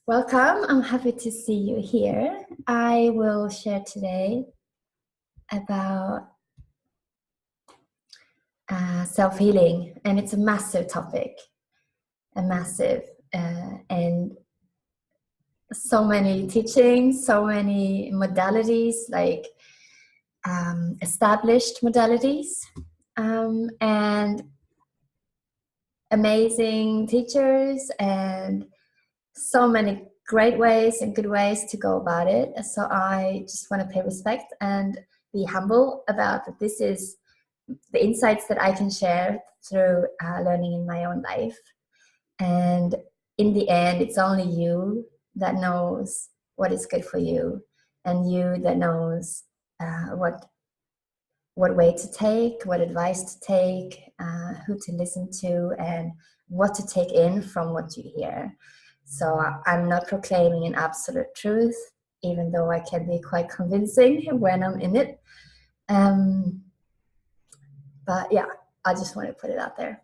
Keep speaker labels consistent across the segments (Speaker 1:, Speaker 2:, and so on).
Speaker 1: Welcome. I'm happy to see you here. I will share today about self-healing, and it's a massive topic, and so many teachings, so many modalities, like established modalities, and amazing teachers, and so many great ways and good ways to go about it. So I just want to pay respect and be humble about that. This is the insights that I can share through learning in my own life. And in the end, it's only you that knows what is good for you, and you that knows what way to take, what advice to take, who to listen to, and what to take in from what you hear. So I'm not proclaiming an absolute truth, even though I can be quite convincing when I'm in it. But yeah, I just want to put it out there.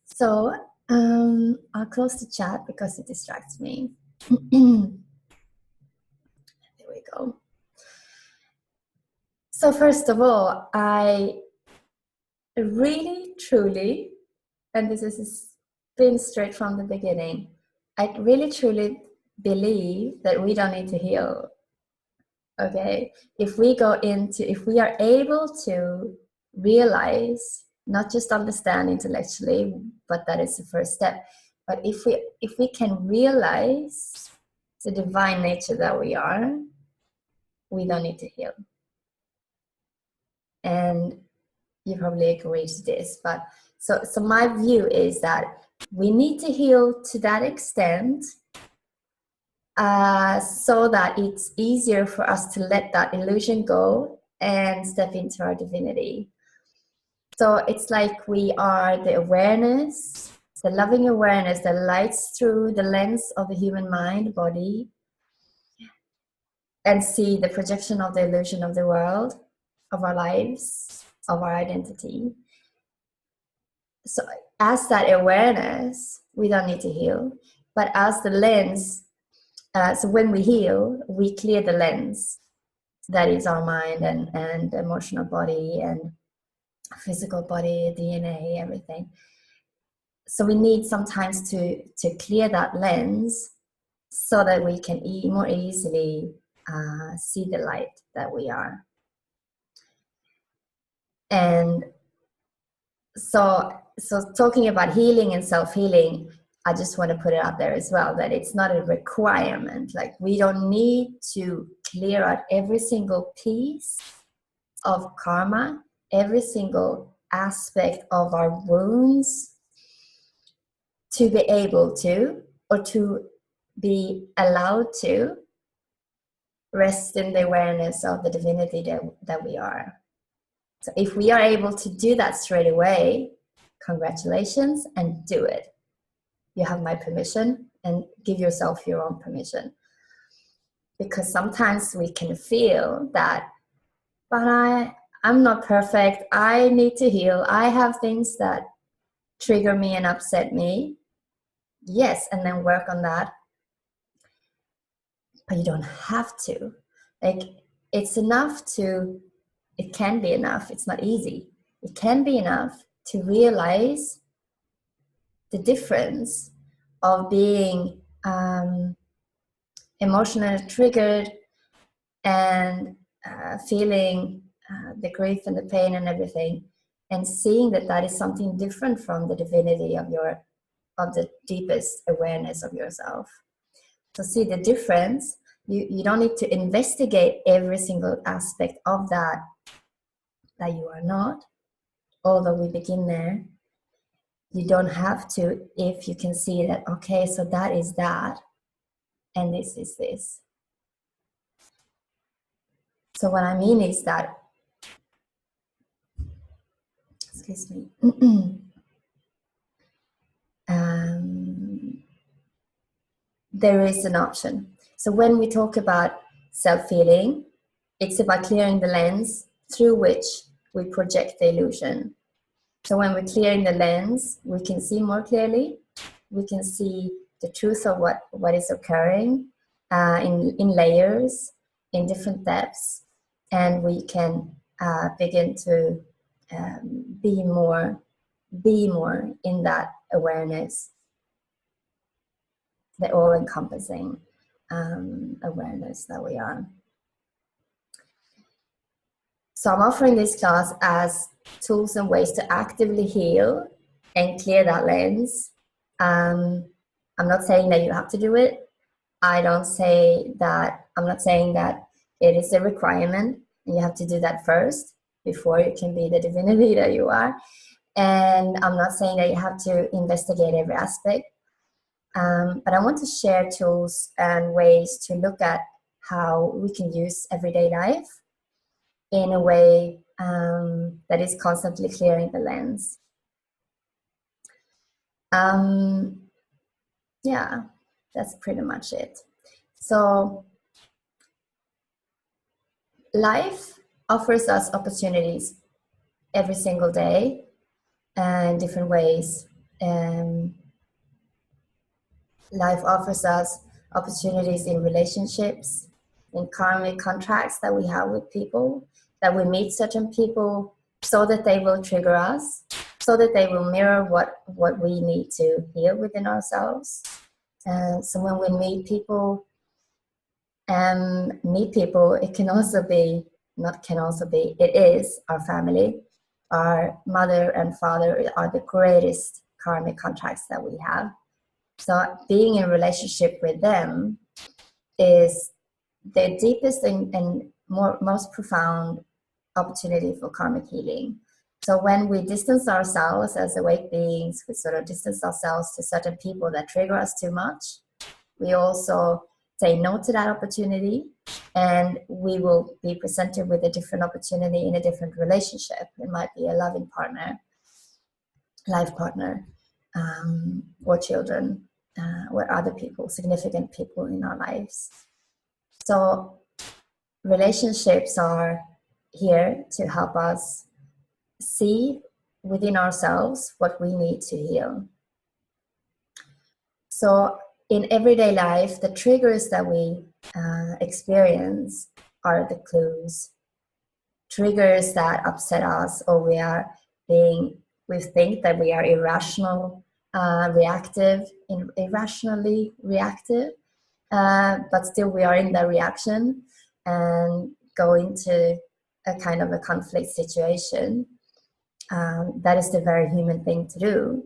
Speaker 1: So I'll close the chat because it distracts me. There we go. So first of all, I really, truly, and this is been straight from the beginning, I really, truly believe that we don't need to heal. Okay, if we are able to realize, not just understand intellectually, but that is the first step. But if we can realize the divine nature that we are, we don't need to heal. And you probably agree to this, but so my view is that we need to heal to that extent, so that it's easier for us to let that illusion go and step into our divinity. So it's like we are the awareness, the loving awareness that lights through the lens of the human mind, body, and see the projection of the illusion of the world, of our lives, of our identity. So as that awareness, we don't need to heal, but as the lens, so when we heal, we clear the lens that is our mind and emotional body and physical body, DNA, everything. So we need sometimes to clear that lens so that we can more easily see the light that we are. And so talking about healing and self-healing, I just want to put it out there as well, that it's not a requirement. Like, we don't need to clear out every single piece of karma, every single aspect of our wounds to be able to, or to be allowed to rest in the awareness of the divinity that we are. So if we are able to do that straight away, congratulations, and do it. You have my permission, and give yourself your own permission. Because sometimes we can feel that, but I'm not perfect, I need to heal, I have things that trigger me and upset me. Yes, and then work on that. But you don't have to. Like, it's enough to, it can be enough, it's not easy. It can be enough to realize the difference of being emotionally triggered and feeling the grief and the pain and everything, and seeing that that is something different from the divinity of the deepest awareness of yourself. So see the difference. You don't need to investigate every single aspect of that you are not, although we begin there. You don't have to, if you can see that, okay, so that is that, and this is this. So what I mean is that, excuse me, there is an option. So when we talk about self-healing, it's about clearing the lens through which we project the illusion. So when we're clearing the lens, we can see more clearly. We can see the truth of what is occurring in layers, in different depths, and we can begin to be more in that awareness, the all-encompassing awareness that we are. So I'm offering this class as tools and ways to actively heal and clear that lens. I'm not saying that you have to do it. I'm not saying that it is a requirement and you have to do that first before you can be the divinity that you are. And I'm not saying that you have to investigate every aspect. But I want to share tools and ways to look at how we can use everyday life in a way that is constantly clearing the lens. Yeah, that's pretty much it. So life offers us opportunities every single day in different ways. Life offers us opportunities in relationships, in karmic contracts that we have with people, that we meet certain people so that they will trigger us, so that they will mirror what we need to heal within ourselves. So when we meet people, it can also be, it is our family. Our mother and father are the greatest karmic contracts that we have. So being in relationship with them is the deepest and most profound opportunity for karmic healing. So when we distance ourselves as awake beings, we sort of distance ourselves to certain people that trigger us too much. We also say no to that opportunity, and we will be presented with a different opportunity in a different relationship. It might be a loving partner, life partner, or children, or other people, significant people in our lives. So relationships are here to help us see within ourselves what we need to heal. So in everyday life, the triggers that we experience are the clues. Triggers that upset us, or we think that we are irrationally reactive, but still we are in the reaction and go into a kind of a conflict situation. That is the very human thing to do.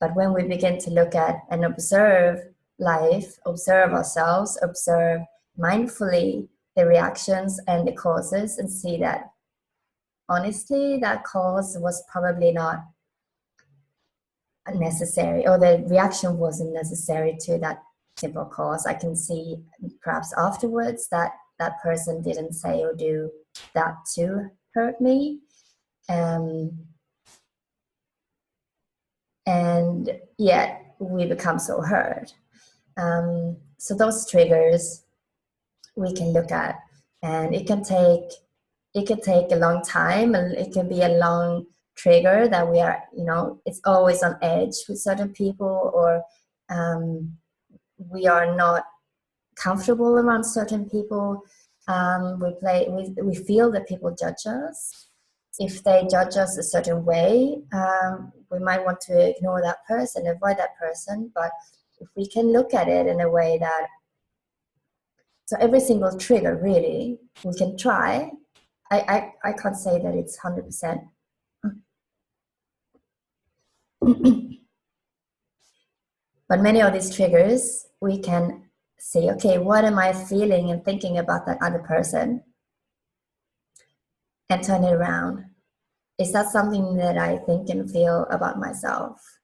Speaker 1: But when we begin to look at and observe life, observe ourselves, observe mindfully the reactions and the causes, and see that honestly that cause was probably not necessary, or the reaction wasn't necessary to that simple cause. I can see perhaps afterwards that that person didn't say or do that to hurt me. And yet we become so hurt. So those triggers we can look at, and it can take a long time, and it can be a long trigger that we are, it's always on edge with certain people, or we are not comfortable around certain people. We feel that people judge us. If they judge us a certain way, we might want to ignore that person, avoid that person. But if we can look at it in a way that, so every single trigger, really, we can try. I can't say that it's 100%. But many of these triggers, we can say, okay, what am I feeling and thinking about that other person? And turn it around. Is that something that I think and feel about myself?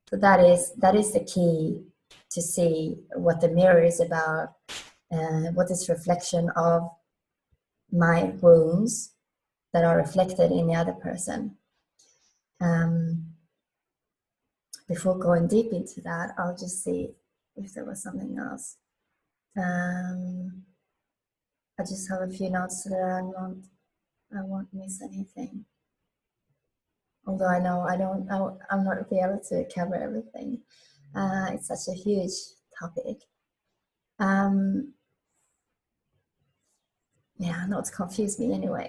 Speaker 1: So that is the key to see what the mirror is about, what is reflection of my wounds that are reflected in the other person. Before going deep into that, I'll just see if there was something else. I just have a few notes so that I won't miss anything. Although I know I'm not be able to cover everything. It's such a huge topic. Yeah, not to confuse me anyway.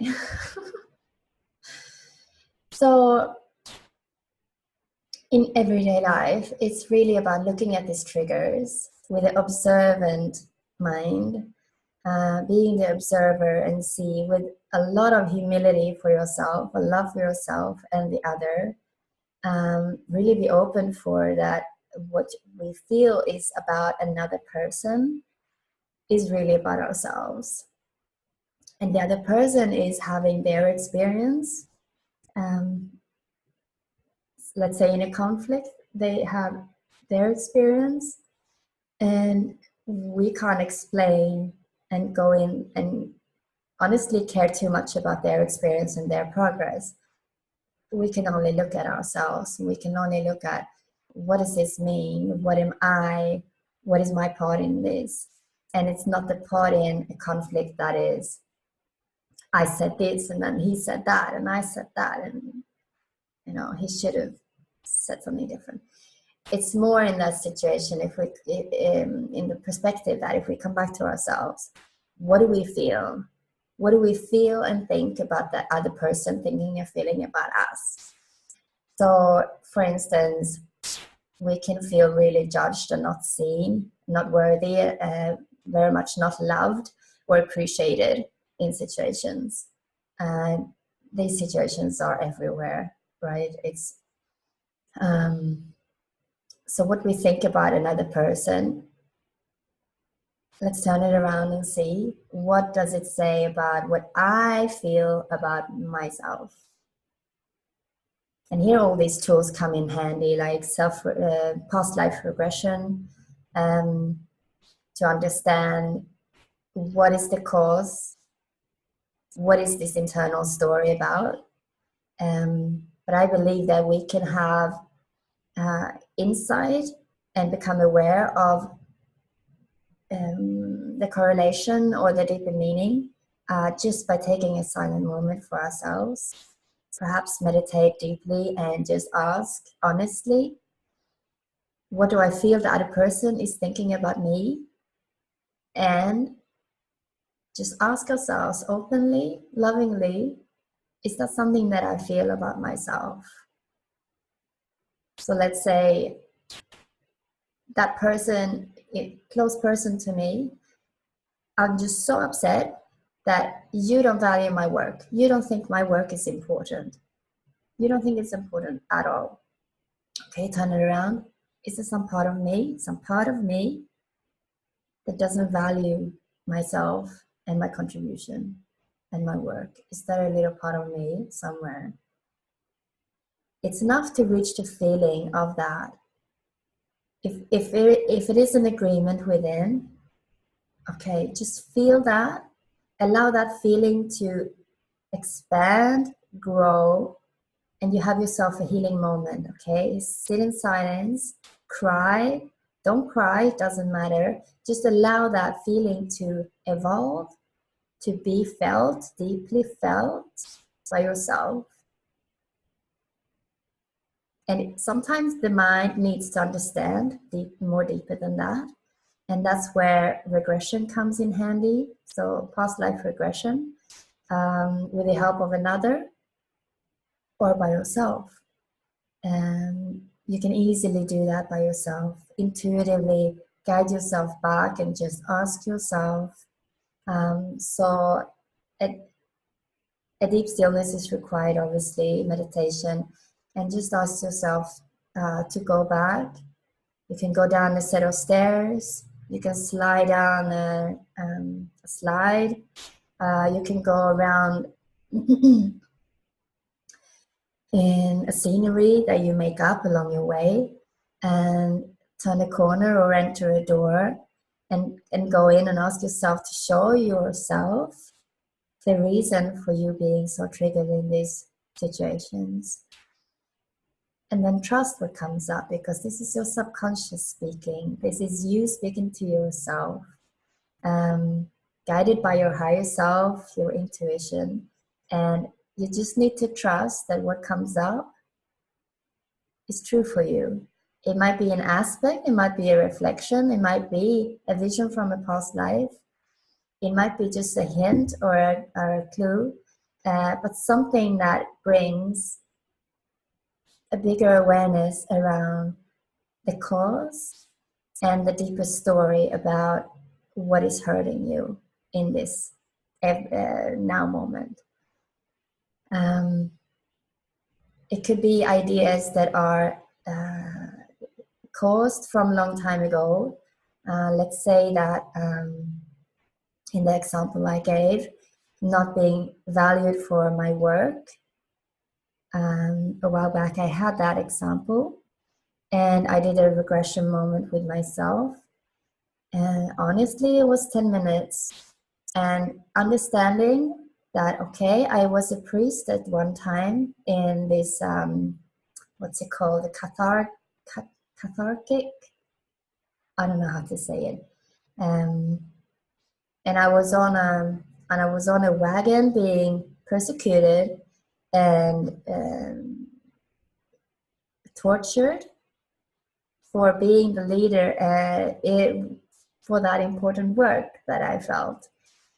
Speaker 1: So in everyday life, it's really about looking at these triggers with an observant mind, being the observer and see with a lot of humility for yourself, a love for yourself and the other. Really be open for that. What we feel is about another person is really about ourselves. And the other person is having their experience. Um, let's say in a conflict, they have their experience, and we can't explain and go in and honestly care too much about their experience and their progress. We can only look at ourselves. We can only look at what does this mean? What am I? What is my part in this? And it's not the part in a conflict that is, I said this and then he said that and I said that and he should have said something different. It's more in that situation, if we in the perspective that if we come back to ourselves, what do we feel? What do we feel and think about the other person thinking and feeling about us? So, for instance, we can feel really judged and not seen, not worthy, very much not loved or appreciated in situations. And these situations are everywhere, right? It's so what we think about another person, let's turn it around and see what does it say about what I feel about myself. And here all these tools come in handy, like past life regression, to understand what is the cause, what is this internal story about. But I believe that we can have insight and become aware of the correlation or the deeper meaning just by taking a silent moment for ourselves. Perhaps meditate deeply and just ask honestly, what do I feel the other person is thinking about me? And just ask ourselves openly, lovingly, is that something that I feel about myself? So let's say that person, a close person to me, I'm just so upset that you don't value my work. You don't think my work is important. You don't think it's important at all. Okay, turn it around. Is there some part of me that doesn't value myself and my contribution and my work? Is there a little part of me somewhere? It's enough to reach the feeling of that. If it is an agreement within, okay, just feel that. Allow that feeling to expand, grow, and you have yourself a healing moment, okay? Sit in silence, cry. Don't cry, it doesn't matter. Just allow that feeling to evolve, to be felt, deeply felt by yourself. And sometimes the mind needs to understand more deeper than that. And that's where regression comes in handy. So past life regression with the help of another or by yourself. And you can easily do that by yourself. Intuitively guide yourself back and just ask yourself. So a deep stillness is required, obviously, meditation. And just ask yourself to go back. You can go down a set of stairs. You can slide down a slide. You can go around in a scenery that you make up along your way and turn a corner or enter a door and go in and ask yourself to show yourself the reason for you being so triggered in these situations. And then trust what comes up, because this is your subconscious speaking. This is you speaking to yourself, guided by your higher self, your intuition. And you just need to trust that what comes up is true for you. It might be an aspect, it might be a reflection, it might be a vision from a past life, it might be just a hint or a clue, but something that brings a bigger awareness around the cause and the deeper story about what is hurting you in this now moment. It could be ideas that are caused from a long time ago. Let's say that in the example I gave, not being valued for my work. A while back I had that example, and I did a regression moment with myself, and honestly it was 10 minutes, and understanding that, okay, I was a priest at one time in this what's it called, the cathartic, I don't know how to say it, and I was on a wagon being persecuted and tortured for being the leader for that important work that I felt.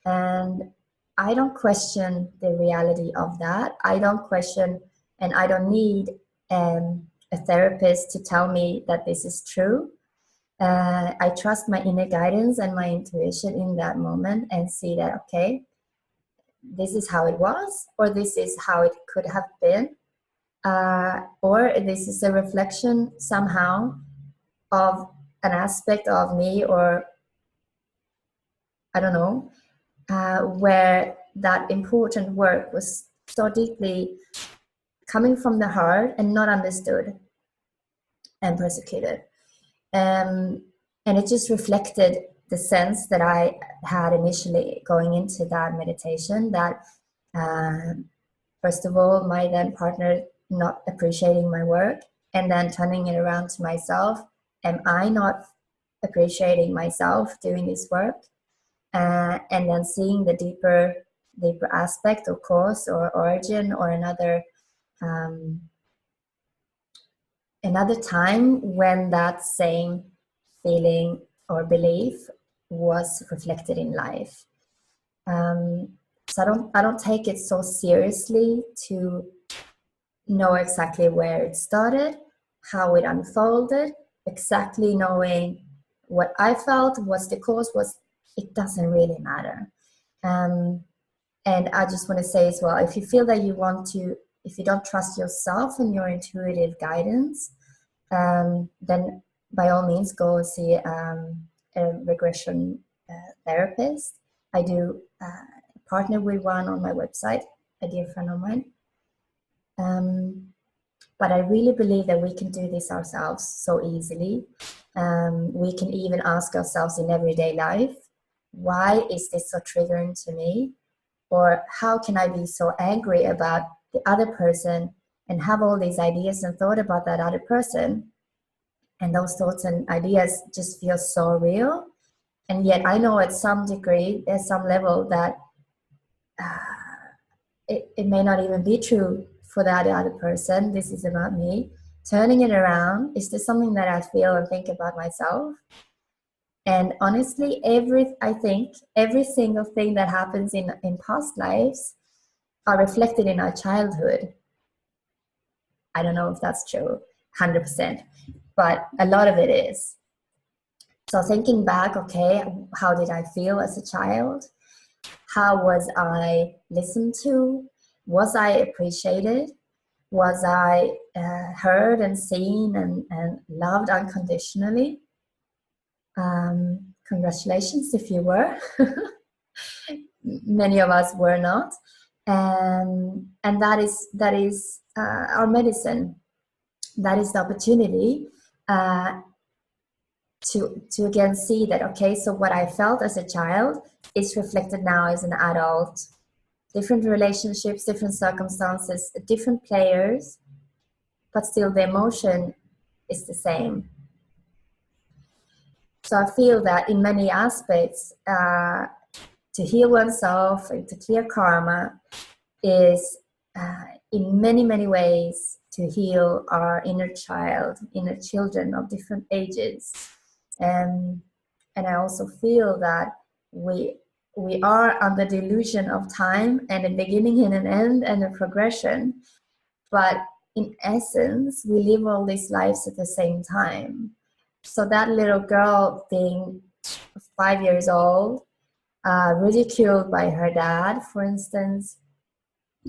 Speaker 1: And I don't question the reality of that. I don't question, and I don't need a therapist to tell me that this is true. I trust my inner guidance and my intuition in that moment and see that, okay, this is how it was, or this is how it could have been, or this is a reflection somehow of an aspect of me, or I don't know, where that important work was so deeply coming from the heart and not understood and persecuted. And it just reflected the sense that I had initially going into that meditation, that first of all, my then partner not appreciating my work, and then turning it around to myself. Am I not appreciating myself doing this work? And then seeing the deeper aspect or cause or origin, or another time when that same feeling or belief was reflected in life. So I don't take it so seriously to know exactly where it started, how it unfolded, exactly knowing what I felt, what's the cause was. It doesn't really matter. And I just want to say as well, if you feel that if you don't trust yourself and your intuitive guidance, then by all means go see a regression therapist. I do partner with one on my website, a dear friend of mine. But I really believe that we can do this ourselves so easily. We can even ask ourselves in everyday life, why is this so triggering to me? Or how can I be so angry about the other person and have all these ideas and thought about that other person? And those thoughts and ideas just feel so real. And yet I know at some degree, at some level, that it may not even be true for that other person. This is about me. Turning it around, is this something that I feel and think about myself? And honestly, I think every single thing that happens in past lives are reflected in our childhood. I don't know if that's true, 100%, but a lot of it is. So thinking back, okay, how did I feel as a child? How was I listened to? Was I appreciated? Was I heard and seen and loved unconditionally? Congratulations if you were. Many of us were not. And that is our medicine. That is the opportunity to again see that, okay, so what I felt as a child is reflected now as an adult. Different relationships, different circumstances, different players, but still the emotion is the same. So I feel that in many aspects, to heal oneself and to clear karma is in many, many ways to heal our inner child, inner children of different ages. And I also feel that we are under delusion of time and a beginning and an end and a progression. But in essence, we live all these lives at the same time. So that little girl being 5 years old, ridiculed by her dad, for instance,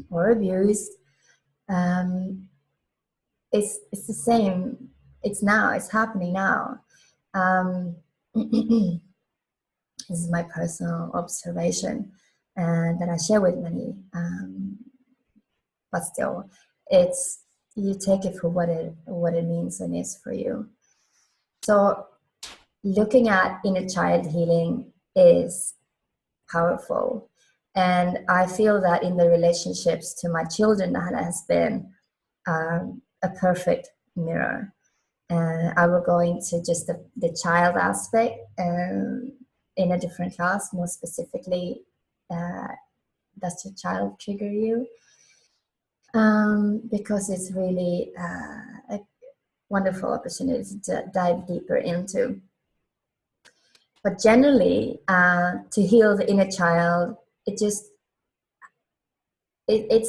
Speaker 1: or abused, it's the same. It's now. It's happening now. This is my personal observation, and that I share with many. But still, it's, you take it for what it means and is for you. So looking at inner child healing is powerful, and I feel that in the relationships to my children, that has been a perfect mirror. And I will go into just the child aspect in a different class, more specifically. Does your child trigger you? Because it's really a wonderful opportunity to dive deeper into. But generally, to heal the inner child, it's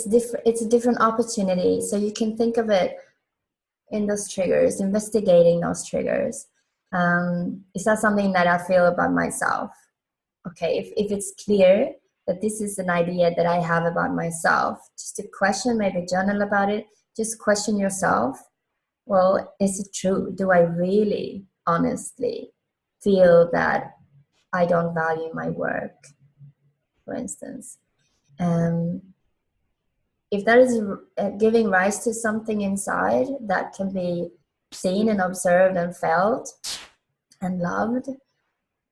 Speaker 1: different. It's a different opportunity. So you can think of it in those triggers, investigating those triggers. Is that something that I feel about myself? Okay, if it's clear that this is an idea that I have about myself, just to question, maybe journal about it, just question yourself. Well, is it true? Do I really, honestly feel that I don't value my work, for instance? If that is giving rise to something inside that can be seen and observed and felt and loved,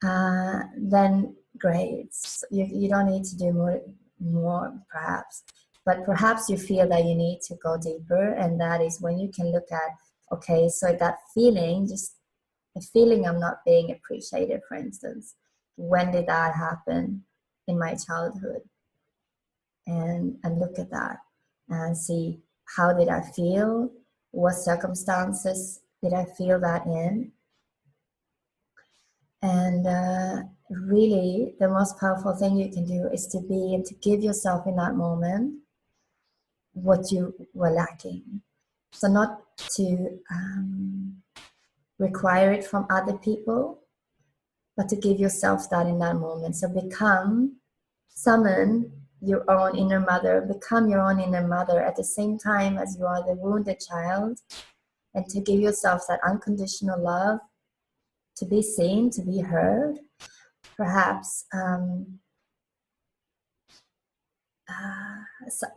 Speaker 1: then great. You don't need to do more perhaps, but perhaps you feel that you need to go deeper, and that is when you can look at, okay, so that feeling, just a feeling I'm not being appreciated, for instance, when did that happen in my childhood? And look at that and see, how did I feel? What circumstances did I feel that in? And really, the most powerful thing you can do is to be and to give yourself in that moment what you were lacking. So not to require it from other people, but to give yourself that in that moment. So summon your own inner mother, become your own inner mother at the same time as you are the wounded child, and to give yourself that unconditional love, to be seen, to be heard. Perhaps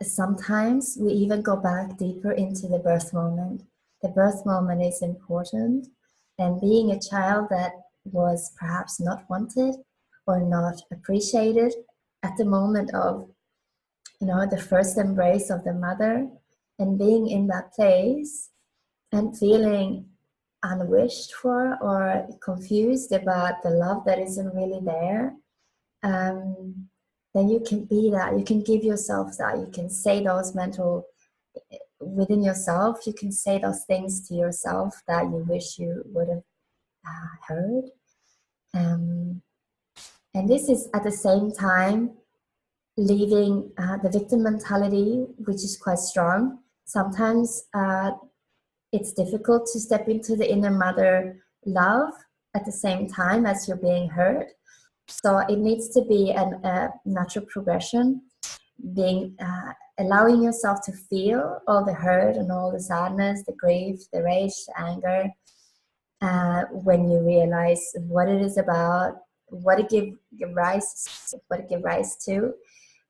Speaker 1: sometimes we even go back deeper into the birth moment. The birth moment is important, and being a child that was perhaps not wanted or not appreciated at the moment of, the first embrace of the mother, and being in that place and feeling unwished for or confused about the love that isn't really there, then you can be that. You can give yourself that. You can say those mental, within yourself, you can say those things to yourself that you wish you would have heard. And this is at the same time leaving the victim mentality, which is quite strong. Sometimes it's difficult to step into the inner mother love at the same time as you're being heard. So it needs to be a natural progression, being allowing yourself to feel all the hurt and all the sadness, the grief, the rage, the anger, when you realize what it is about, what it give rise to,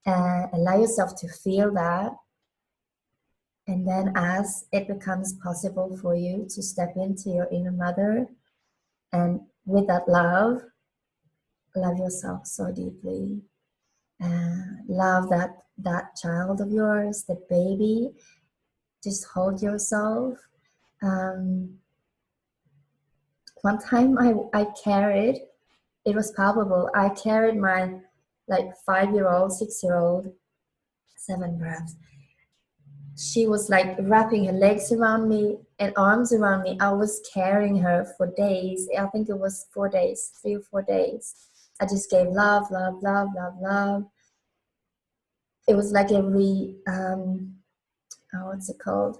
Speaker 1: allow yourself to feel that. And then as it becomes possible for you to step into your inner mother, and with that love yourself so deeply. Love that child of yours, the baby. Just hold yourself. One time I carried, it was palpable, I carried my 5-year-old, 6-year-old, 7 perhaps, she was like wrapping her legs around me and arms around me. I was carrying her for days. I think it was 4 days, 3 or 4 days. I just gave love, love, love, love, love. It was like what's it called?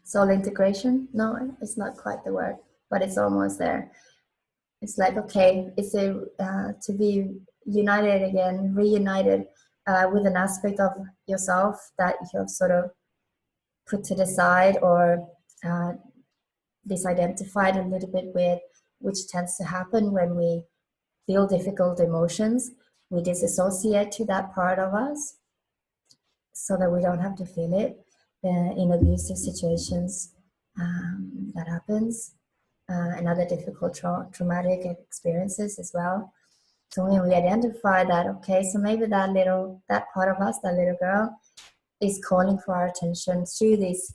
Speaker 1: Soul integration? No, it's not quite the word, but it's almost there. It's like, okay, it's to be united again, reunited with an aspect of yourself that you have sort of put to the side or disidentified a little bit with, which tends to happen when we feel difficult emotions. We disassociate to that part of us so that we don't have to feel it in abusive situations. That happens. And other difficult traumatic experiences as well. So when we identify that, okay, so maybe that part of us, that little girl, is calling for our attention through these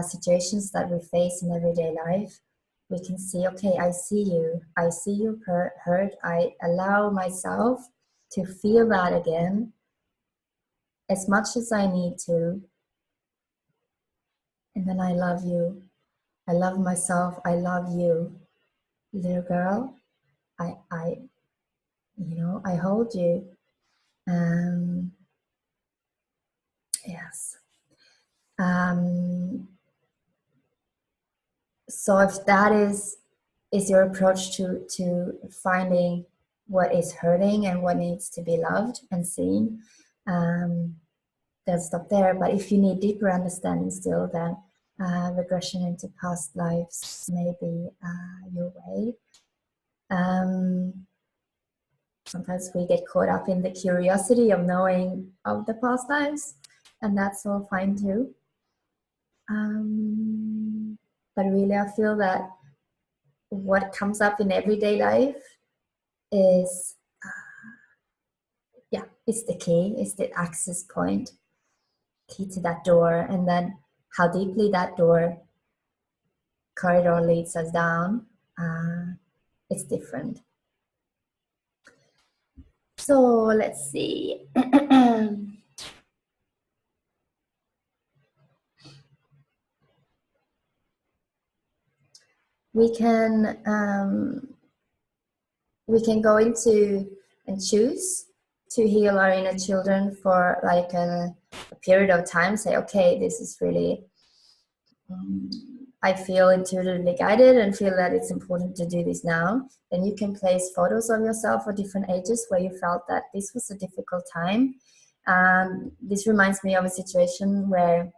Speaker 1: situations that we face in everyday life, we can see, okay, I see you hurt. I allow myself to feel that again as much as I need to. And then I love you. I love myself. I love you. Little girl, I hold you. Yes. So if that is your approach to finding what is hurting and what needs to be loved and seen, then stop there. But if you need deeper understanding still, then regression into past lives may be your way. Sometimes we get caught up in the curiosity of knowing of the past lives, and that's all fine too. But really, I feel that what comes up in everyday life is, it's the key, it's the access point, key to that door, and then how deeply that door corridor leads us down, it's different. So let's see. we can go into and choose to heal our inner children for like a period of time. Say, okay, this is really, I feel intuitively guided and feel that it's important to do this now. Then you can place photos of yourself at different ages where you felt that this was a difficult time. This reminds me of a situation where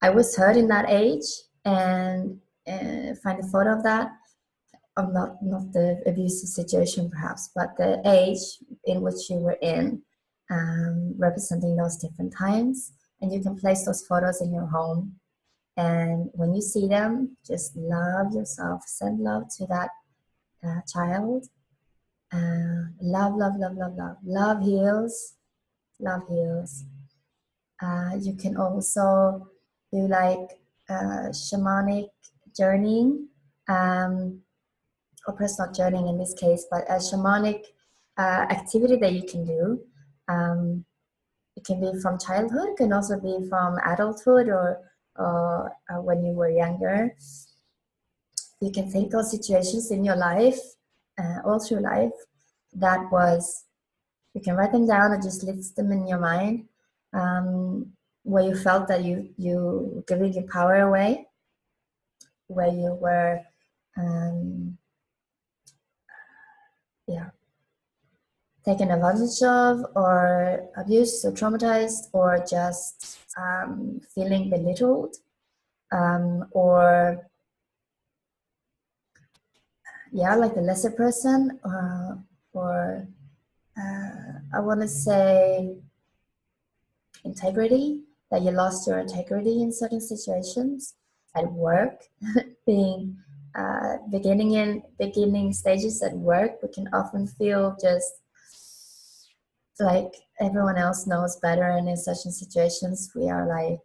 Speaker 1: I was hurt in that age, and find a photo of that, of not the abusive situation perhaps, but the age in which you were in, representing those different times. And you can place those photos in your home. And when you see them, just love yourself, send love to that child. Love, love, love, love, love. Love heals. Love heals. You can also do like shamanic journeying, or personal journeying in this case, but a shamanic activity that you can do. It can be from childhood, it can also be from adulthood, or when you were younger. You can think of situations in your life, all through life, that was, you can write them down and just list them in your mind, where you felt that you giving your power away, where you were taken advantage of, or abused or traumatized, or just feeling belittled, or like the lesser person, or I want to say integrity, that you lost your integrity in certain situations at work. Being beginning stages at work, we can often feel just like everyone else knows better, and in such situations we are like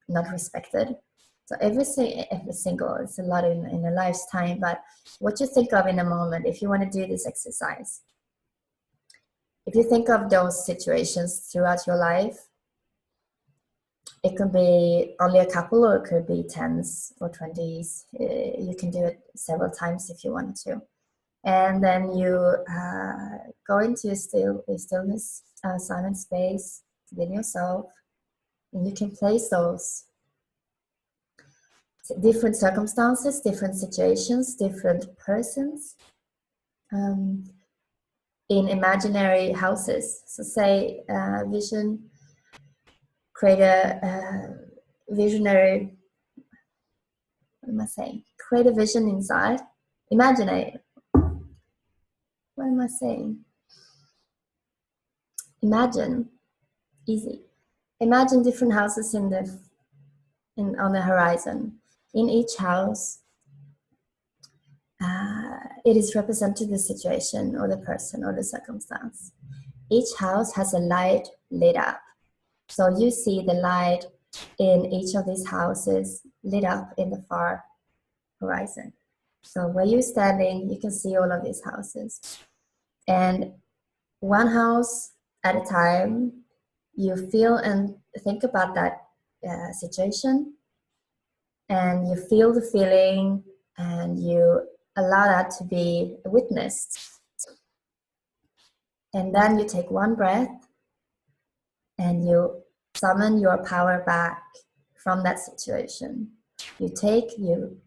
Speaker 1: not respected. So every single, it's a lot in a lifetime, but what you think of in a moment, if you want to do this exercise, if you think of those situations throughout your life, it could be only a couple, or it could be 10s or 20s. You can do it several times if you want to. And then you go into a stillness, silent space within yourself, and you can place those different circumstances, different situations, different persons in imaginary houses. So say vision, create a visionary, what am I saying? Create a vision inside. Imagine it. What am I saying? Imagine, easy. Imagine different houses on the horizon. In each house, it is represented the situation or the person or the circumstance. Each house has a light lit up. So you see the light in each of these houses lit up in the far horizon. So where you're standing, you can see all of these houses. And one house at a time, you feel and think about that situation, and you feel the feeling, and you allow that to be witnessed. And then you take one breath and you summon your power back from that situation. You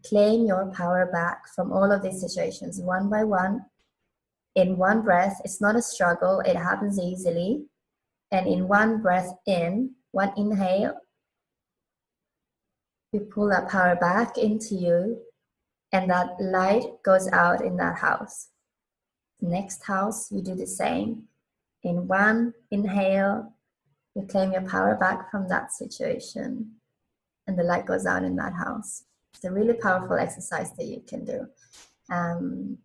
Speaker 1: claim your power back from all of these situations one by one. In one breath, it's not a struggle, it happens easily. And in one breath in, one inhale, you pull that power back into you, and that light goes out in that house. Next house, you do the same. In one inhale, you claim your power back from that situation, and the light goes out in that house. It's a really powerful exercise that you can do. And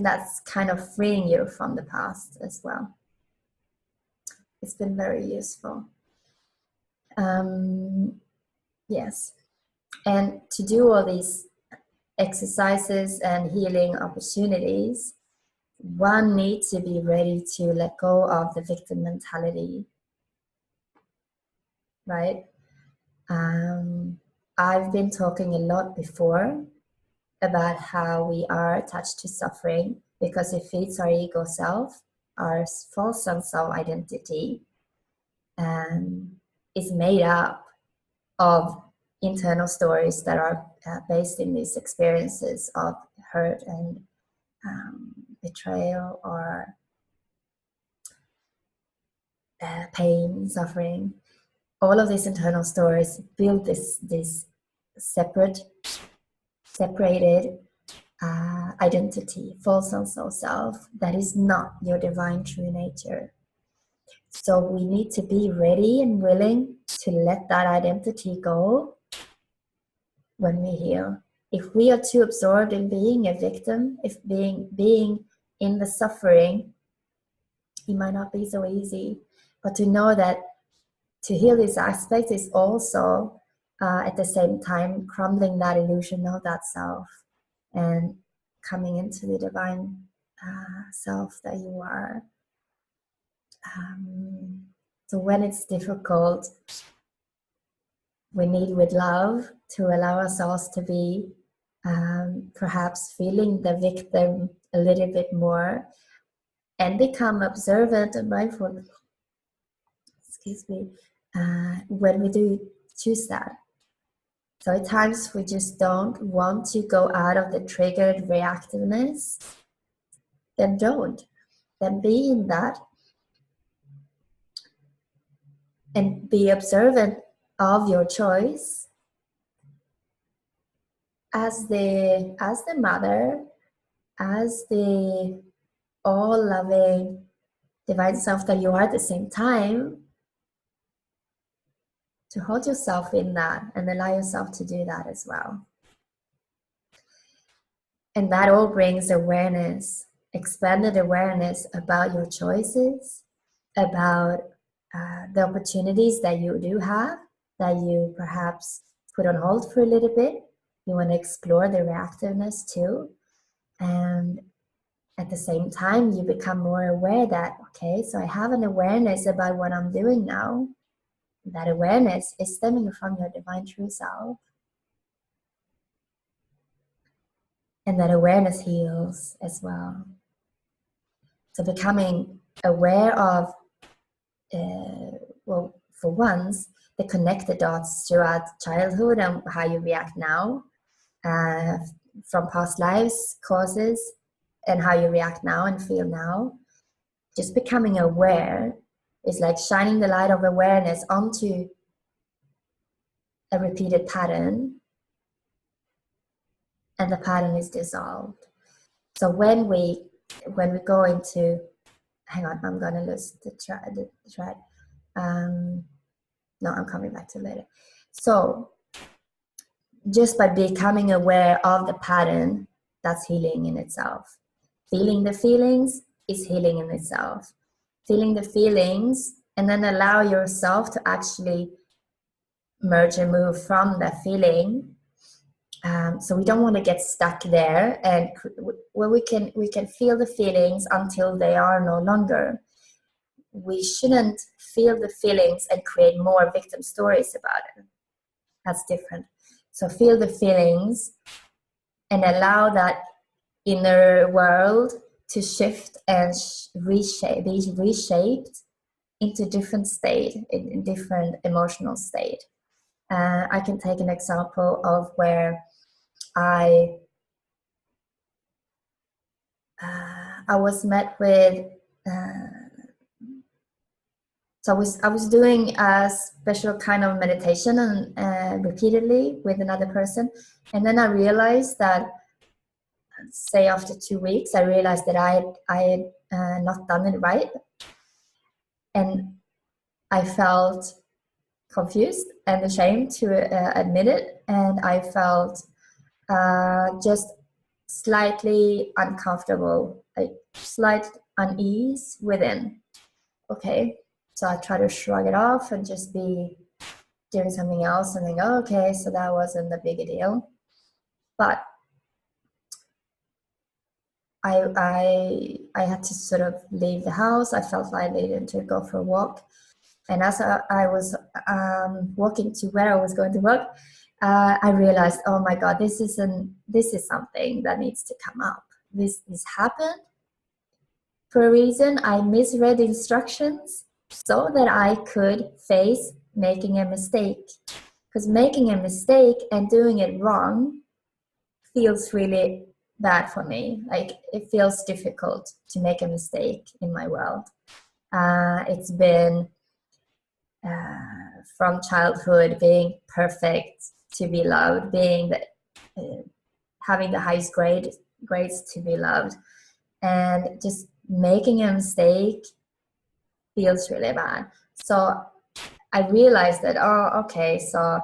Speaker 1: that's kind of freeing you from the past as well. It's been very useful. Yes. And to do all these exercises and healing opportunities, one needs to be ready to let go of the victim mentality, right? I've been talking a lot before about how we are attached to suffering because it feeds our ego self, our false sense of identity, and is made up of internal stories that are based in these experiences of hurt and betrayal or pain, suffering. All of these internal stories build this separated identity, false sense of self that is not your divine true nature. So we need to be ready and willing to let that identity go when we heal. If we are too absorbed in being a victim, if being in the suffering, it might not be so easy. But to know that to heal this aspect is also at the same time crumbling that illusion of that self and coming into the divine self that you are. So when it's difficult, we need with love to allow ourselves to be perhaps feeling the victim a little bit more and become observant and mindful, when we do choose that. So at times we just don't want to go out of the triggered reactiveness, then don't. Then be in that and be observant of your choice as the mother, as the all-loving divine self that you are at the same time, to hold yourself in that and allow yourself to do that as well. And that all brings awareness, expanded awareness about your choices, about the opportunities that you do have, that you perhaps put on hold for a little bit. You want to explore the reactiveness too. And at the same time, you become more aware that, okay, so I have an awareness about what I'm doing now. That awareness is stemming from your divine true self. And that awareness heals as well. So becoming aware of, well, for once, the connected dots throughout childhood and how you react now, from past lives, causes, and how you react now and feel now. Just becoming aware is like shining the light of awareness onto a repeated pattern, and the pattern is dissolved. So when we go into, hang on, I'm gonna lose the thread. No, I'm coming back to it later. So just by becoming aware of the pattern, that's healing in itself. Feeling the feelings is healing in itself. Feeling the feelings and then allow yourself to actually merge and move from the feeling. So we don't want to get stuck there, and well, we can feel the feelings until they are no longer. We shouldn't feel the feelings and create more victim stories about it. That's different. So feel the feelings and allow that inner world to shift and be reshaped into different state, in different emotional state. I can take an example of where I was met with. So I was doing a special kind of meditation and repeatedly with another person, and then I realized that, say after 2 weeks, I realized that I had not done it right, and I felt confused and ashamed to admit it, and I felt just slightly uncomfortable, like slight unease within. Okay, so I try to shrug it off and just be doing something else and think, oh, okay, so that wasn't a big deal. But I had to sort of leave the house. I felt like I needed to go for a walk. And as I was walking to where I was going to work, I realized, oh my God, this is something that needs to come up. This happened for a reason. I misread instructions so that I could face making a mistake. Because making a mistake and doing it wrong feels really bad for me. Like, it feels difficult to make a mistake in my world. It's been from childhood being perfect to be loved, being having the highest grades to be loved, and just making a mistake feels really bad. So I realized that, oh, okay, so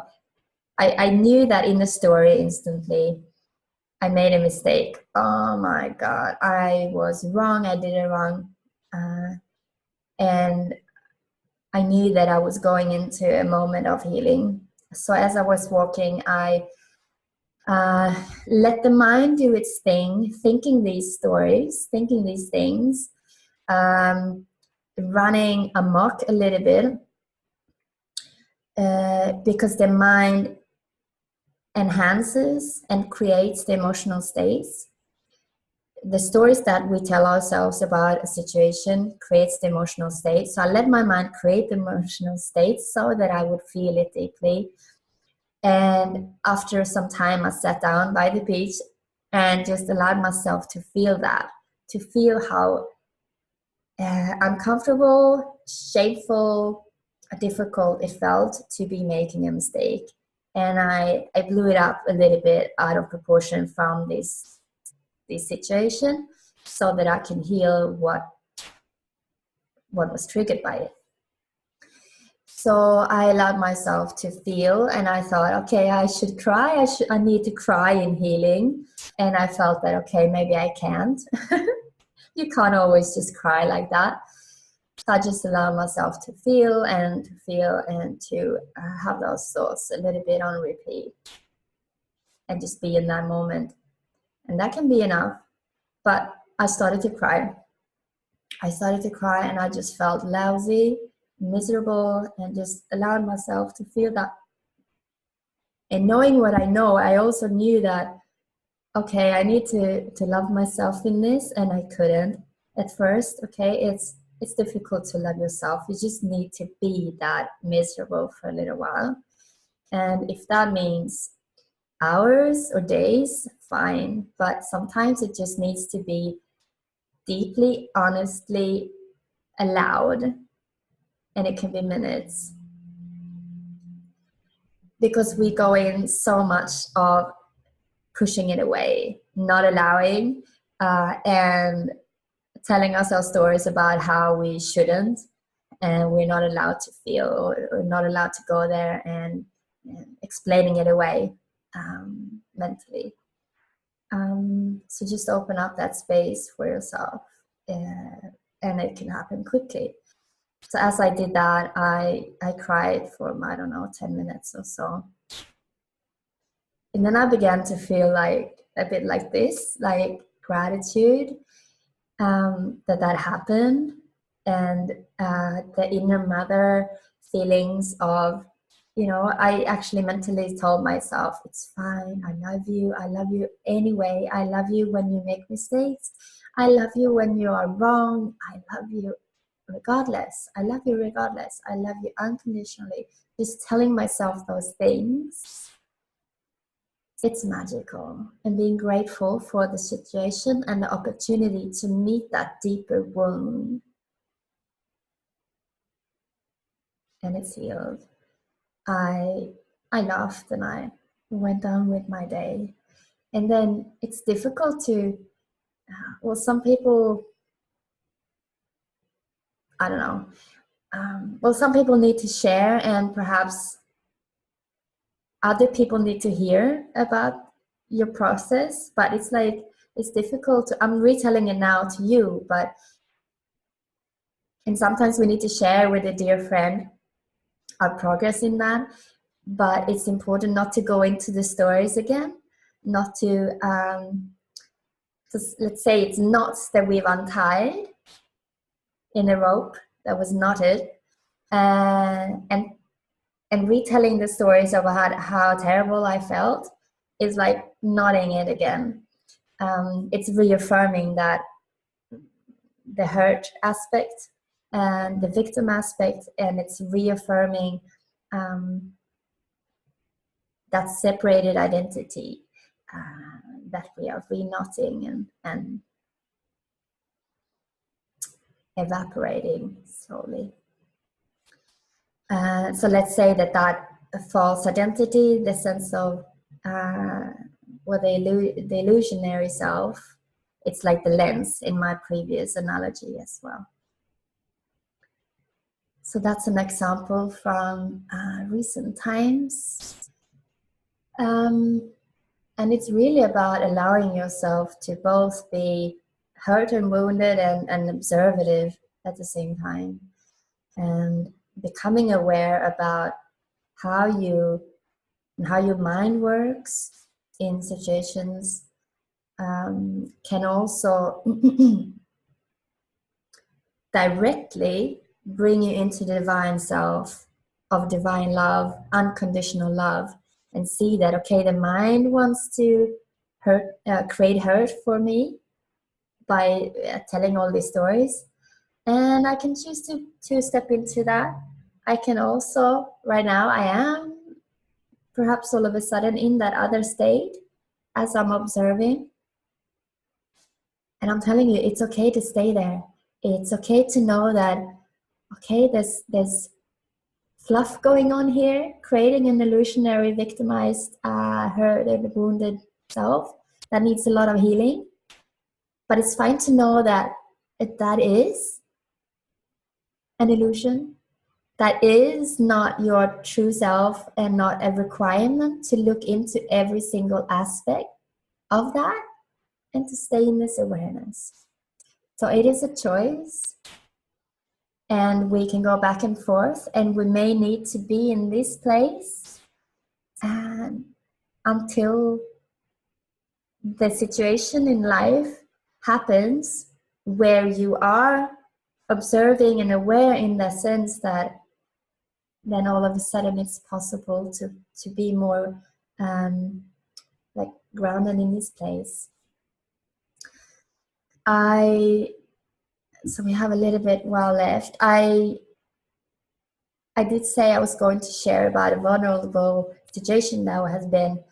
Speaker 1: I knew that in the story instantly. I made a mistake. Oh my God, I was wrong. I did it wrong. And I knew that I was going into a moment of healing. So as I was walking, I let the mind do its thing, thinking these stories, thinking these things, running amok a little bit, because the mind enhances and creates the emotional states. The stories that we tell ourselves about a situation creates the emotional state. So I let my mind create the emotional state so that I would feel it deeply. And after some time, I sat down by the beach and just allowed myself to feel that, to feel how uncomfortable, shameful, difficult it felt to be making a mistake. And I blew it up a little bit out of proportion from this situation so that I can heal what was triggered by it. So I allowed myself to feel, and I thought, okay, I should cry. I need to cry in healing. And I felt that, okay, maybe I can't. You can't always just cry like that. So I just allowed myself to feel and to have those thoughts a little bit on repeat and just be in that moment. And that can be enough. But I started to cry. And I just felt lousy, miserable, and just allowed myself to feel that. And knowing what I know, I also knew that, okay, I need to love myself in this, and I couldn't at first. Okay, it's difficult to love yourself. You just need to be that miserable for a little while. And if that means hours or days, fine. But sometimes it just needs to be deeply, honestly allowed, and it can be minutes. Because we go in so much of pushing it away, not allowing, and telling ourselves stories about how we shouldn't, and we're not allowed to feel, or not allowed to go there, and explaining it away mentally. So just open up that space for yourself, and it can happen quickly. So as I did that, I cried for, I don't know, 10 minutes or so. And then I began to feel like a bit like this, like gratitude that happened, and the inner mother feelings of, I actually mentally told myself, it's fine, I love you anyway, I love you when you make mistakes, I love you when you are wrong, I love you regardless, I love you regardless, I love you unconditionally. Just telling myself those things, it's magical. And being grateful for the situation and the opportunity to meet that deeper wound. And it's healed. I laughed and I went on with my day. And then it's difficult to, some people, I don't know. Some people need to share, and perhaps other people need to hear about your process, but it's like, it's difficult to, I'm retelling it now to you, and sometimes we need to share with a dear friend our progress in that, but it's important not to go into the stories again, not to, let's say it's knots that we've untied in a rope that was knotted, and retelling the stories of how terrible I felt is like knotting it again. It's reaffirming that the hurt aspect and the victim aspect, and it's reaffirming that separated identity that we are re-knotting and evaporating slowly. So let's say that false identity, the sense of the illusionary self, it's like the lens in my previous analogy as well. So that's an example from recent times. And it's really about allowing yourself to both be hurt and wounded and observative at the same time. And becoming aware about how your mind works in situations can also directly bring you into the divine self of divine love, unconditional love, and see that, okay, the mind wants to create hurt for me by telling all these stories, and I can choose to step into that. I can also, right now, I am perhaps all of a sudden in that other state as I'm observing, and I'm telling you, it's okay to stay there. It's okay to know that, okay, there's fluff going on here, creating an illusionary, victimized, hurt and wounded self that needs a lot of healing. But it's fine to know that that is an illusion. That is not your true self, and not a requirement to look into every single aspect of that and to stay in this awareness. So it is a choice, and we can go back and forth, and we may need to be in this place and until the situation in life happens where you are observing and aware in the sense that then all of a sudden it's possible to be more like grounded in this place. So we have a little bit left. I did say I was going to share about a vulnerable situation that has been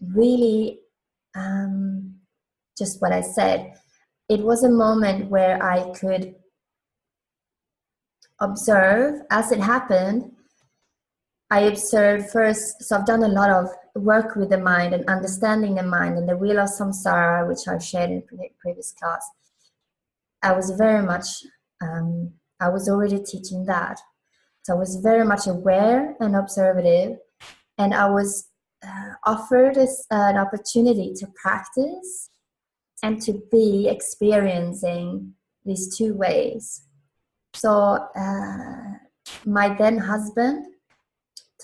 Speaker 1: really just what I said. It was a moment where I could observe as it happened. I observed first, so I've done a lot of work with the mind and understanding the mind and the wheel of samsara, which I've shared in previous class. I was very much, I was already teaching that. So I was very much aware and observative, and I was offered an opportunity to practice and to be experiencing these two ways. So my then husband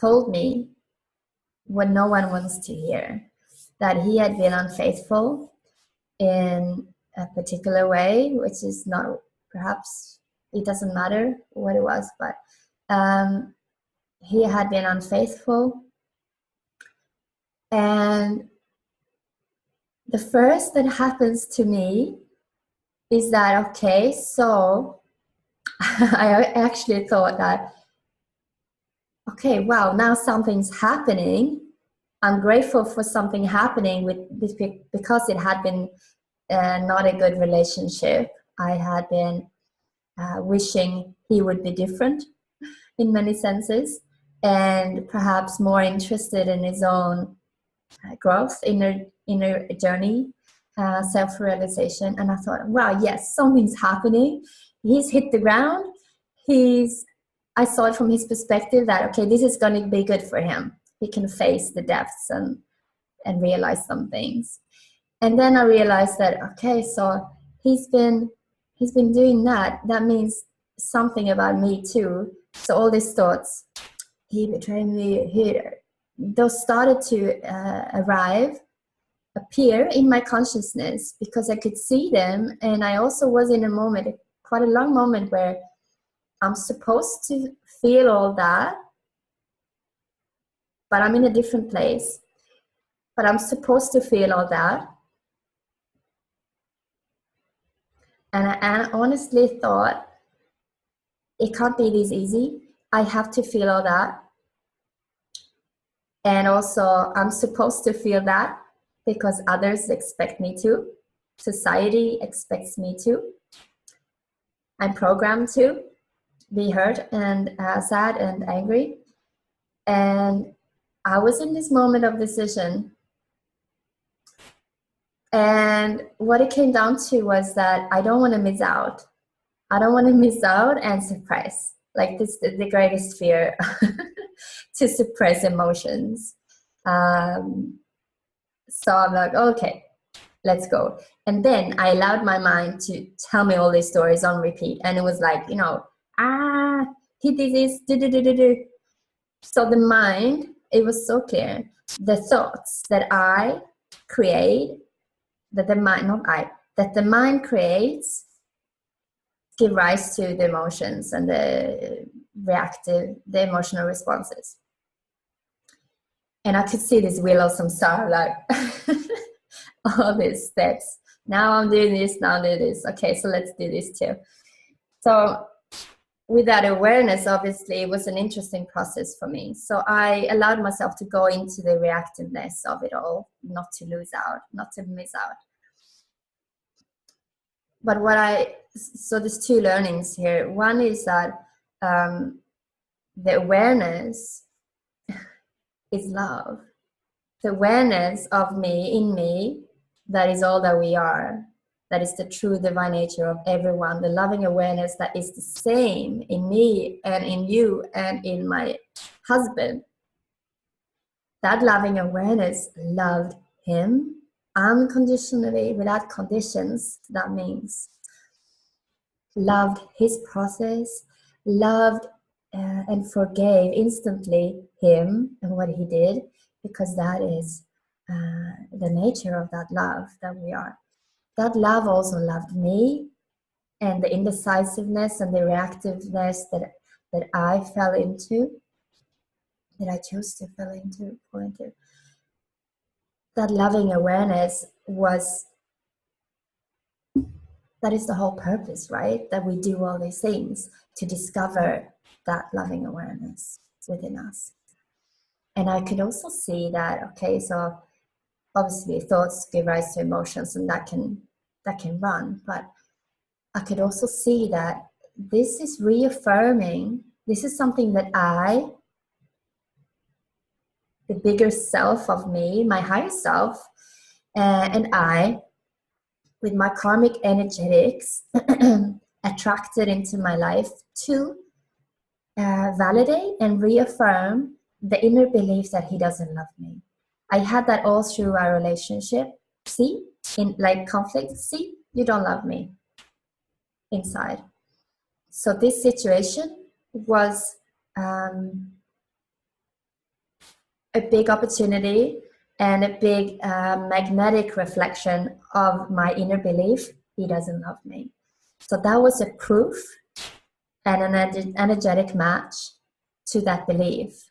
Speaker 1: told me what no one wants to hear, that he had been unfaithful in a particular way, which is not, perhaps it doesn't matter what it was, but he had been unfaithful. And the first that happens to me is that, okay, so I actually thought that, okay, wow, now something's happening. I'm grateful for something happening with this because it had been not a good relationship. I had been wishing he would be different in many senses, and perhaps more interested in his own growth, inner journey, self-realization. And I thought, wow, yes, something's happening. He's hit the ground. I saw it from his perspective that, okay, this is going to be good for him. He can face the depths and realize some things. And then I realized that, okay, so he's been doing that. That means something about me too. So all these thoughts, he betrayed me, those started to appear in my consciousness because I could see them. And I also was in a moment, quite a long moment, where I'm supposed to feel all that, but I'm in a different place. But I'm supposed to feel all that. And I honestly thought, it can't be this easy. I have to feel all that. And also, I'm supposed to feel that because others expect me to. Society expects me to. I'm programmed to be hurt and sad and angry. And I was in this moment of decision. And what it came down to was that I don't want to miss out. I don't want to miss out and suppress. Like, this is the greatest fear, to suppress emotions. So I'm like, okay, let's go. And then I allowed my mind to tell me all these stories on repeat. And it was like, he did this, So the mind, it was so clear. The thoughts that I create, that the mind creates, give rise to the emotions and the emotional responses. And I could see this wheel of samsara, like all these steps. Now I'm doing this, now I'm doing this. Okay, so let's do this too. So with that awareness, obviously, it was an interesting process for me. So I allowed myself to go into the reactiveness of it all, not to lose out, not to miss out. But so there's two learnings here. One is that the awareness is love. The awareness of me, in me, that is all that we are. That is the true divine nature of everyone. The loving awareness that is the same in me and in you and in my husband. That loving awareness loved him unconditionally, without conditions. That means loved his process, loved and forgave instantly him and what he did, because that is the nature of that love that we are. that love also loved me, and the indecisiveness and the reactiveness that I fell into, that I chose to fall into. That loving awareness that is the whole purpose, right? That we do all these things to discover that loving awareness within us. And I could also see that, okay, so obviously thoughts give rise to emotions, and that can run, but I could also see that this is reaffirming, this is something that the bigger self of me, my higher self, and I, with my karmic energetics, attracted into my life to validate and reaffirm the inner belief that he doesn't love me. I had that all through our relationship. See, in like conflict, see, you don't love me inside. So this situation was a big opportunity and a big magnetic reflection of my inner belief, he doesn't love me. So that was a proof and an energetic match to that belief.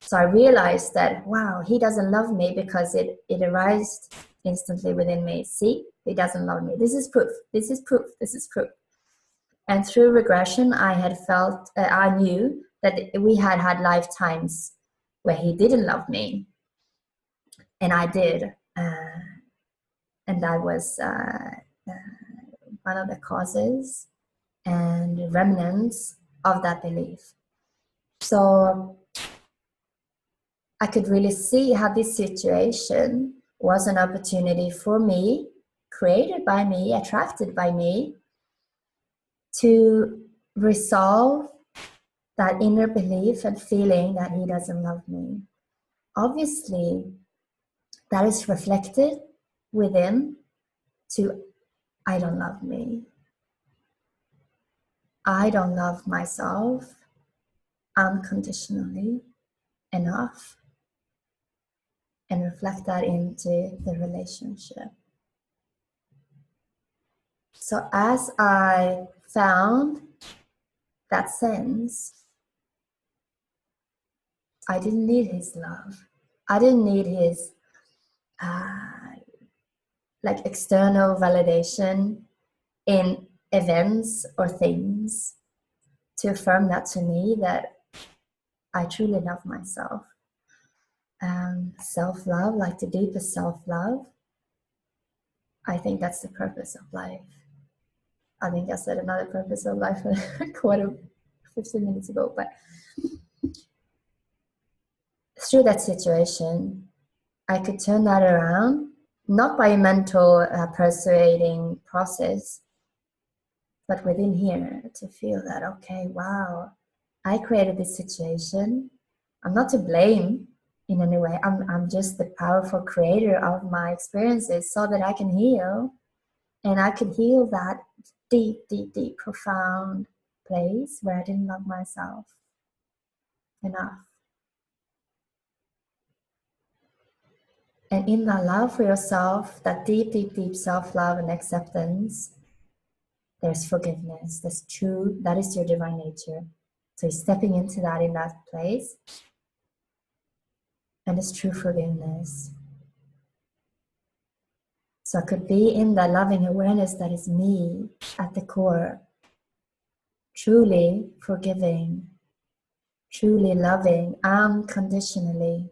Speaker 1: So I realized that, wow, he doesn't love me, because it arose instantly within me. See, he doesn't love me. This is proof. This is proof. This is proof. And through regression, I had felt, I knew that we had lifetimes where he didn't love me. And I did. And that was one of the causes and remnants of that belief. So I could really see how this situation was an opportunity for me, created by me, attracted by me, to resolve that inner belief and feeling that he doesn't love me. Obviously, that is reflected within to, I don't love me. I don't love myself unconditionally enough, and reflect that into the relationship. So as I found that sense, I didn't need his love. I didn't need his like external validation in events or things to affirm that to me, that I truly love myself. Self-love, like the deepest self-love, I think that's the purpose of life. I think I said another purpose of life a quarter, 15 minutes ago, but through that situation, I could turn that around, not by a mental persuading process, but within here, to feel that, okay, wow, I created this situation. I'm not to blame in any way. I'm just the powerful creator of my experiences, so that I can heal. And I could heal that deep, deep, deep, profound place where I didn't love myself enough. And in that love for yourself, that deep, deep, deep self-love and acceptance, there's forgiveness. That's true. That is your divine nature. So you're stepping into that in that place. And it's true forgiveness. So I could be in that loving awareness that is me at the core. Truly forgiving. Truly loving unconditionally.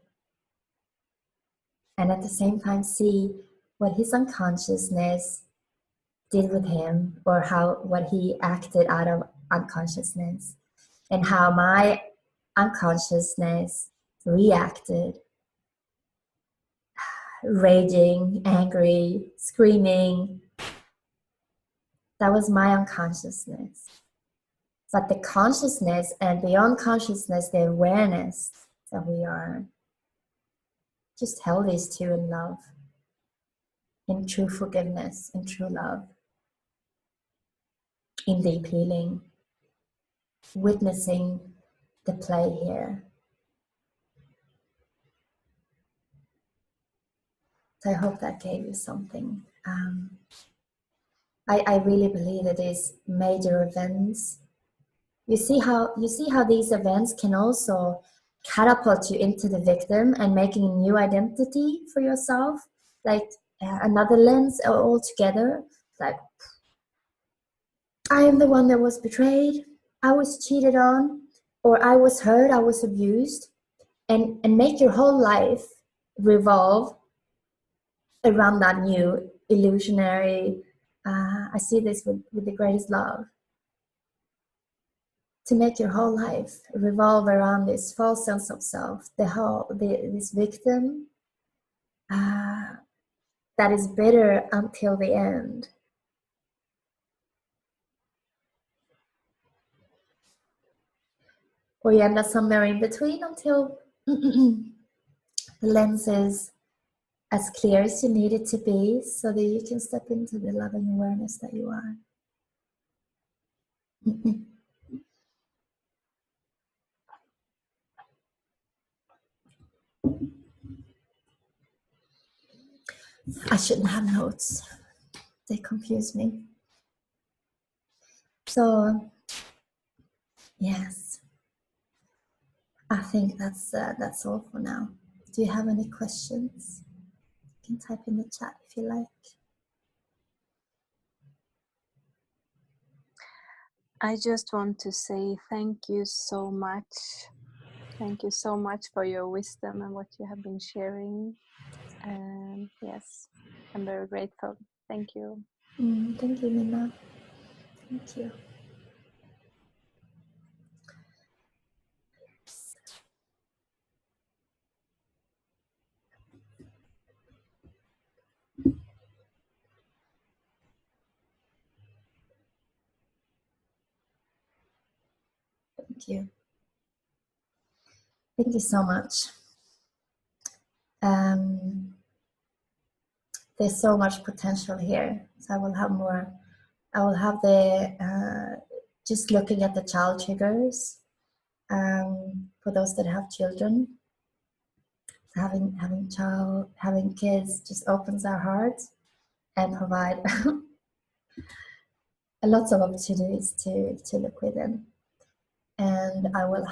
Speaker 1: And at the same time see what his unconsciousness did with him, or what he acted out of unconsciousness, and how my unconsciousness reacted, raging, angry, screaming. That was my unconsciousness. But the consciousness, and beyond consciousness, the awareness that we are, just held these two in love, in true forgiveness, in true love, in deep healing, witnessing the play here. So I hope that gave you something. I really believe that these major events, you see how these events can also catapult you into the victim and making a new identity for yourself, like another lens altogether. Like, I am the one that was betrayed, I was cheated on, or I was hurt, I was abused, and make your whole life revolve around that new illusionary. I see this with the greatest love. To make your whole life revolve around this false sense of self, this victim that is bitter until the end. Or you end up somewhere in between until the lens is as clear as you need it to be, so that you can step into the loving awareness that you are. I shouldn't have notes. They confuse me. So, yes, I think that's all for now. Do you have any questions? You can type in the chat if you like.
Speaker 2: I just want to say thank you so much. Thank you so much for your wisdom and what you have been sharing. Yes, I'm very grateful. Thank you.
Speaker 1: Thank you, Minna. Thank you. Thank you. Thank you so much. There's so much potential here. So I will have more. I will have the just looking at the child triggers for those that have children. Having kids just opens our hearts and provide lots of opportunities to look within. And I will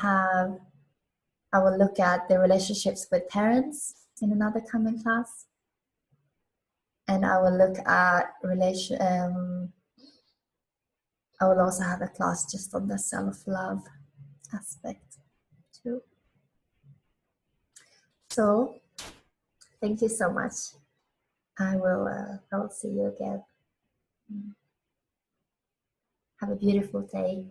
Speaker 1: look at the relationships with parents in another coming class. And I will look at I will also have a class just on the self-love aspect too. So thank you so much. I will see you again. Have a beautiful day.